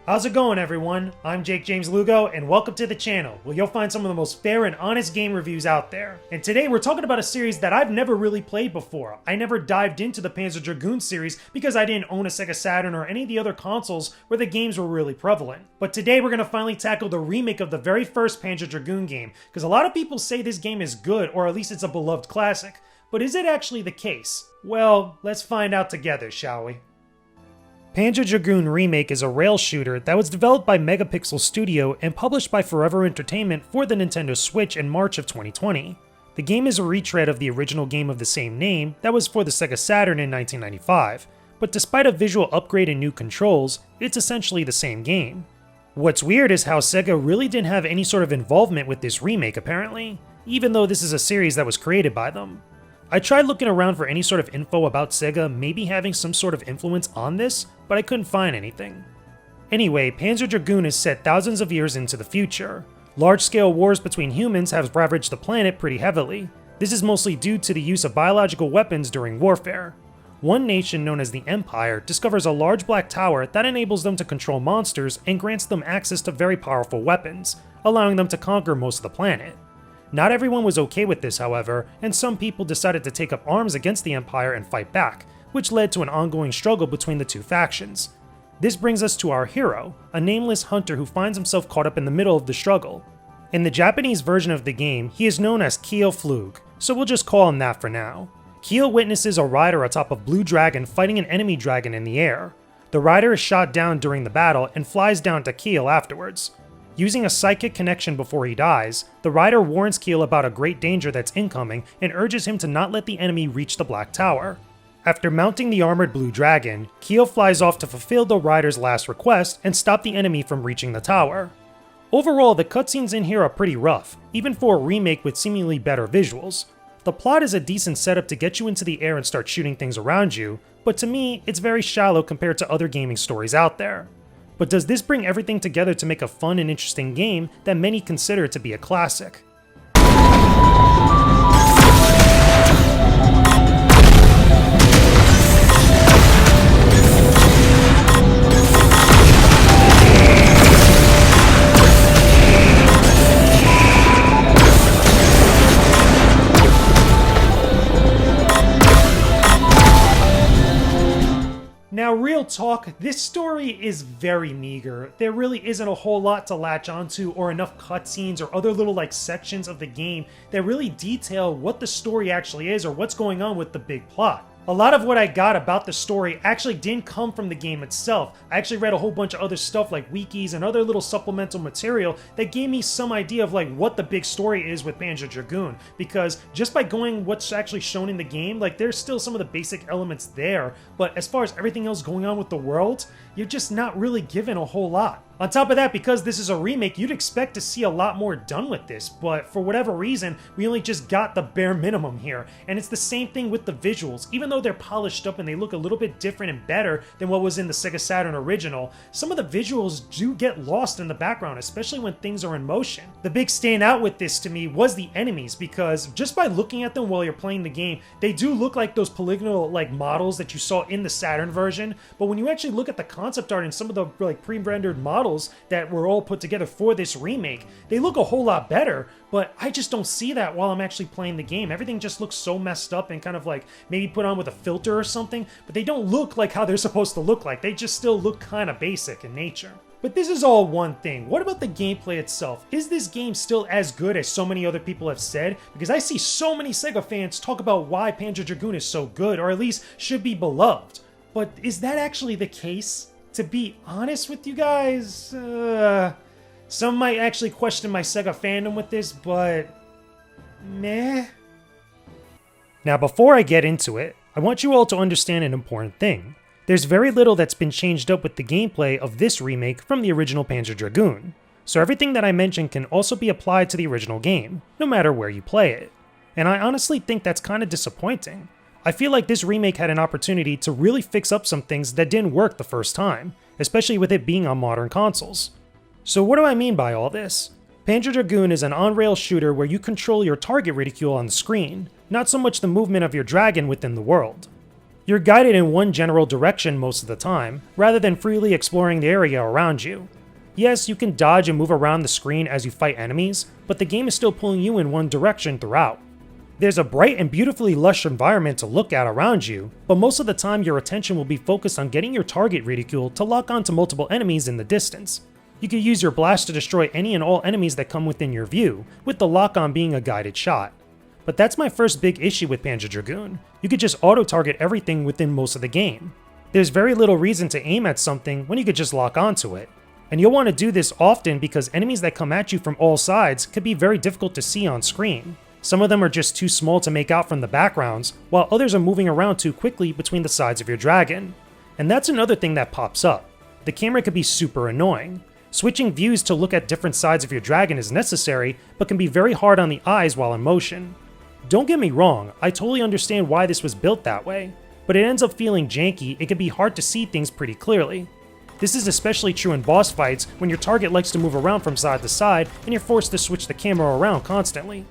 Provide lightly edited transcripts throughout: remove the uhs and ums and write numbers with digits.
How's it going, everyone? I'm Jakejames Lugo, and welcome to the channel, where you'll find some of the most fair and honest game reviews out there. And today we're talking about a series that I've never really played before. I never dived into the Panzer Dragoon series because I didn't own a SEGA Saturn or any of the other consoles where the games were really prevalent. But today we're going to finally tackle the remake of the very first Panzer Dragoon game, because a lot of people say this game is good, or at least it's a beloved classic. But is it actually the case? Well, let's find out together, shall we? Panzer Dragoon Remake is a rail shooter that was developed by MegaPixel Studio and published by Forever Entertainment for the Nintendo Switch in March of 2020. The game is a retread of the original game of the same name that was for the SEGA Saturn in 1995, but despite a visual upgrade and new controls, it's essentially the same game. What's weird is how SEGA really didn't have any sort of involvement with this remake apparently, even though this is a series that was created by them. I tried looking around for any sort of info about SEGA maybe having some sort of influence on this, but I couldn't find anything. Anyway, Panzer Dragoon is set thousands of years into the future. Large-scale wars between humans have ravaged the planet pretty heavily. This is mostly due to the use of biological weapons during warfare. One nation known as the Empire discovers a large black tower that enables them to control monsters and grants them access to very powerful weapons, allowing them to conquer most of the planet. Not everyone was okay with this, however, and some people decided to take up arms against the Empire and fight back, which led to an ongoing struggle between the two factions. This brings us to our hero, a nameless hunter who finds himself caught up in the middle of the struggle. In the Japanese version of the game, he is known as Keel Flug, so we'll just call him that for now. Keel witnesses a rider atop a blue dragon fighting an enemy dragon in the air. The rider is shot down during the battle and flies down to Keel afterwards. Using a psychic connection before he dies, the rider warns Keel about a great danger that's incoming and urges him to not let the enemy reach the Black Tower. After mounting the armored blue dragon, Keel flies off to fulfill the rider's last request and stop the enemy from reaching the tower. Overall, the cutscenes in here are pretty rough, even for a remake with seemingly better visuals. The plot is a decent setup to get you into the air and start shooting things around you, but to me, it's very shallow compared to other gaming stories out there. But does this bring everything together to make a fun and interesting game that many consider to be a classic? Now, real talk, this story is very meager. There really isn't a whole lot to latch onto or enough cutscenes or other little sections of the game that really detail what the story actually is or what's going on with the big plot. A lot of what I got about the story actually didn't come from the game itself. I actually read a whole bunch of other stuff like wikis and other little supplemental material that gave me some idea of what the big story is with Panzer Dragoon. Because just by going what's actually shown in the game, there's still some of the basic elements there, but as far as everything else going on with the world, you're just not really given a whole lot. On top of that, because this is a remake, you'd expect to see a lot more done with this, but for whatever reason, we only just got the bare minimum here. And it's the same thing with the visuals. Even though they're polished up and they look a little bit different and better than what was in the SEGA Saturn original, some of the visuals do get lost in the background, especially when things are in motion. The big standout with this to me was the enemies, because just by looking at them while you're playing the game, they do look like those polygonal models that you saw in the Saturn version, but when you actually look at the concept art and some of the pre-rendered models that were all put together for this remake, they look a whole lot better, but I just don't see that while I'm actually playing the game. Everything just looks so messed up and kind of maybe put on with a filter or something, but they don't look like how they're supposed to look like. They just still look kind of basic in nature. But this is all one thing. What about the gameplay itself? Is this game still as good as so many other people have said? Because I see so many SEGA fans talk about why Panzer Dragoon is so good, or at least should be beloved. But is that actually the case? To be honest with you guys, some might actually question my SEGA fandom with this, but meh. Now, before I get into it, I want you all to understand an important thing. There's very little that's been changed up with the gameplay of this remake from the original Panzer Dragoon, so everything that I mentioned can also be applied to the original game, no matter where you play it. And I honestly think that's kind of disappointing. I feel like this remake had an opportunity to really fix up some things that didn't work the first time, especially with it being on modern consoles. So what do I mean by all this? Panzer Dragoon is an on-rail shooter where you control your target reticule on the screen, not so much the movement of your dragon within the world. You're guided in one general direction most of the time, rather than freely exploring the area around you. Yes, you can dodge and move around the screen as you fight enemies, but the game is still pulling you in one direction throughout. There's a bright and beautifully lush environment to look at around you, but most of the time your attention will be focused on getting your target reticule to lock onto multiple enemies in the distance. You can use your blast to destroy any and all enemies that come within your view, with the lock-on being a guided shot. But that's my first big issue with Panzer Dragoon. You could just auto-target everything within most of the game. There's very little reason to aim at something when you could just lock onto it. And you'll want to do this often because enemies that come at you from all sides could be very difficult to see on screen. Some of them are just too small to make out from the backgrounds, while others are moving around too quickly between the sides of your dragon. And that's another thing that pops up. The camera could be super annoying. Switching views to look at different sides of your dragon is necessary, but can be very hard on the eyes while in motion. Don't get me wrong, I totally understand why this was built that way, but it ends up feeling janky. It can be hard to see things pretty clearly. This is especially true in boss fights when your target likes to move around from side to side and you're forced to switch the camera around constantly.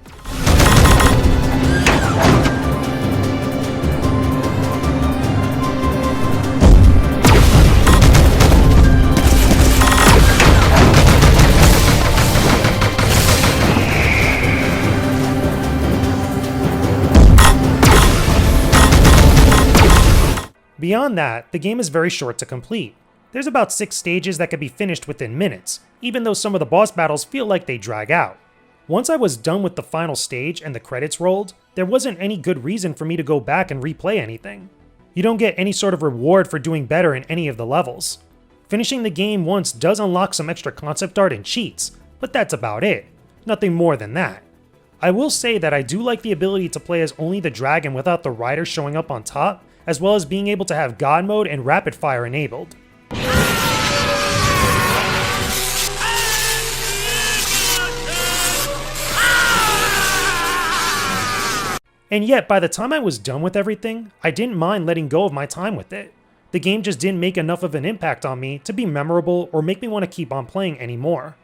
Beyond that, the game is very short to complete. There's about 6 stages that can be finished within minutes, even though some of the boss battles feel like they drag out. Once I was done with the final stage and the credits rolled, there wasn't any good reason for me to go back and replay anything. You don't get any sort of reward for doing better in any of the levels. Finishing the game once does unlock some extra concept art and cheats, but that's about it. Nothing more than that. I will say that I do like the ability to play as only the dragon without the rider showing up on top, as well as being able to have God mode and rapid fire enabled. And yet, by the time I was done with everything, I didn't mind letting go of my time with it. The game just didn't make enough of an impact on me to be memorable or make me want to keep on playing anymore.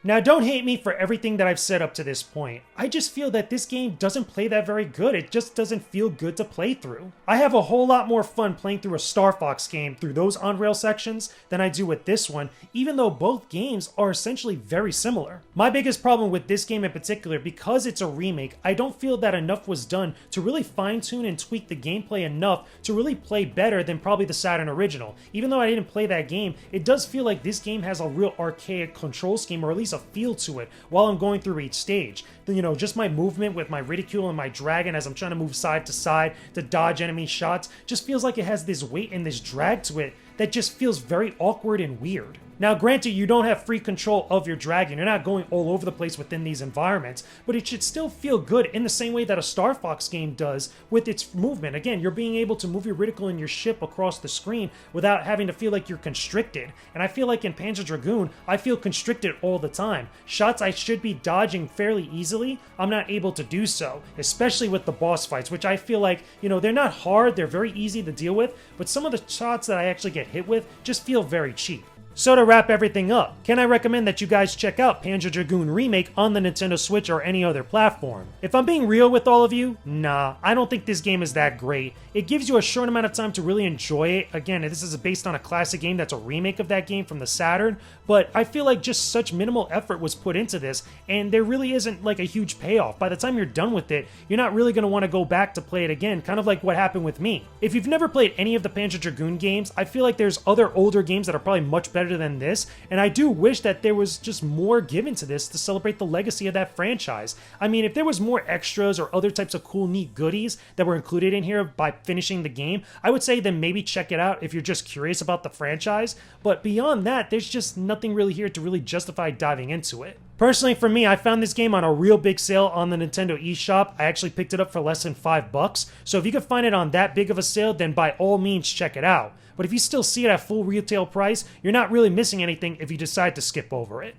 Now, don't hate me for everything that I've said up to this point. I just feel that this game doesn't play that very good. It just doesn't feel good to play through. I have a whole lot more fun playing through a Star Fox game through those on-rail sections than I do with this one, even though both games are essentially very similar. My biggest problem with this game in particular, because it's a remake, I don't feel that enough was done to really fine-tune and tweak the gameplay enough to really play better than probably the Saturn original. Even though I didn't play that game, it does feel like this game has a real archaic control scheme, or at least a feel to it while I'm going through each stage. You know, just my movement with my reticule and my dragon as I'm trying to move side to side to dodge enemy shots just feels like it has this weight and this drag to it that just feels very awkward and weird. Now, granted, you don't have free control of your dragon. You're not going all over the place within these environments, but it should still feel good in the same way that a Star Fox game does with its movement. Again, you're being able to move your reticule and your ship across the screen without having to feel like you're constricted. And I feel like in Panzer Dragoon, I feel constricted all the time. Shots I should be dodging fairly easily, I'm not able to do so, especially with the boss fights, which I feel like, you know, they're not hard, they're very easy to deal with, but some of the shots that I actually get hit with just feel very cheap. So to wrap everything up, can I recommend that you guys check out Panzer Dragoon Remake on the Nintendo Switch or any other platform? If I'm being real with all of you, nah, I don't think this game is that great. It gives you a short amount of time to really enjoy it. Again, this is based on a classic game that's a remake of that game from the Saturn, but I feel like just such minimal effort was put into this, and there really isn't like a huge payoff. By the time you're done with it, you're not really going to want to go back to play it again, kind of like what happened with me. If you've never played any of the Panzer Dragoon games, I feel like there's other older games that are probably much better than this, and I do wish that there was just more given to this to celebrate the legacy of that franchise. I mean, if there was more extras or other types of cool, neat goodies that were included in here by finishing the game, I would say then maybe check it out if you're just curious about the franchise, but beyond that, there's just nothing really here to really justify diving into it. Personally, for me, I found this game on a real big sale on the Nintendo eShop. I actually picked it up for less than $5, so if you could find it on that big of a sale, then by all means check it out. But if you still see it at full retail price, you're not really missing anything if you decide to skip over it.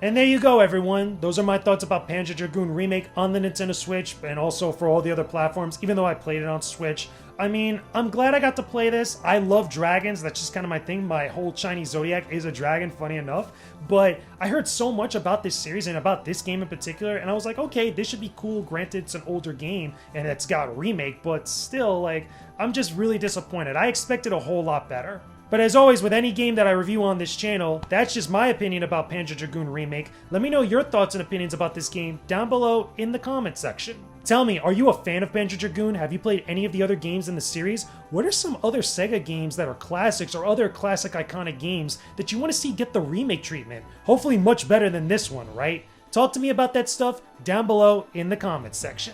And there you go, everyone. Those are my thoughts about Panzer Dragoon Remake on the Nintendo Switch, and also for all the other platforms, even though I played it on Switch. I mean, I'm glad I got to play this. I love dragons. That's just kind of my thing. My whole Chinese zodiac is a dragon, funny enough. But I heard so much about this series and about this game in particular, and I was like, okay, this should be cool. Granted, it's an older game, and it's got a remake, but still, like, I'm just really disappointed. I expected a whole lot better. But as always, with any game that I review on this channel, that's just my opinion about Panzer Dragoon Remake. Let me know your thoughts and opinions about this game down below in the comment section. Tell me, are you a fan of Panzer Dragoon? Have you played any of the other games in the series? What are some other SEGA games that are classics or other classic iconic games that you want to see get the remake treatment? Hopefully much better than this one, right? Talk to me about that stuff down below in the comments section.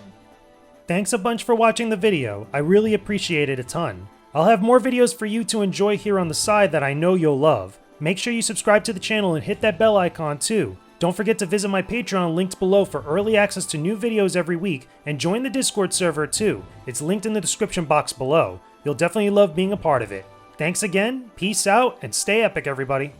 Thanks a bunch for watching the video. I really appreciate it a ton. I'll have more videos for you to enjoy here on the side that I know you'll love. Make sure you subscribe to the channel and hit that bell icon too. Don't forget to visit my Patreon linked below for early access to new videos every week, and join the Discord server too. It's linked in the description box below. You'll definitely love being a part of it. Thanks again, peace out, and stay epic, everybody.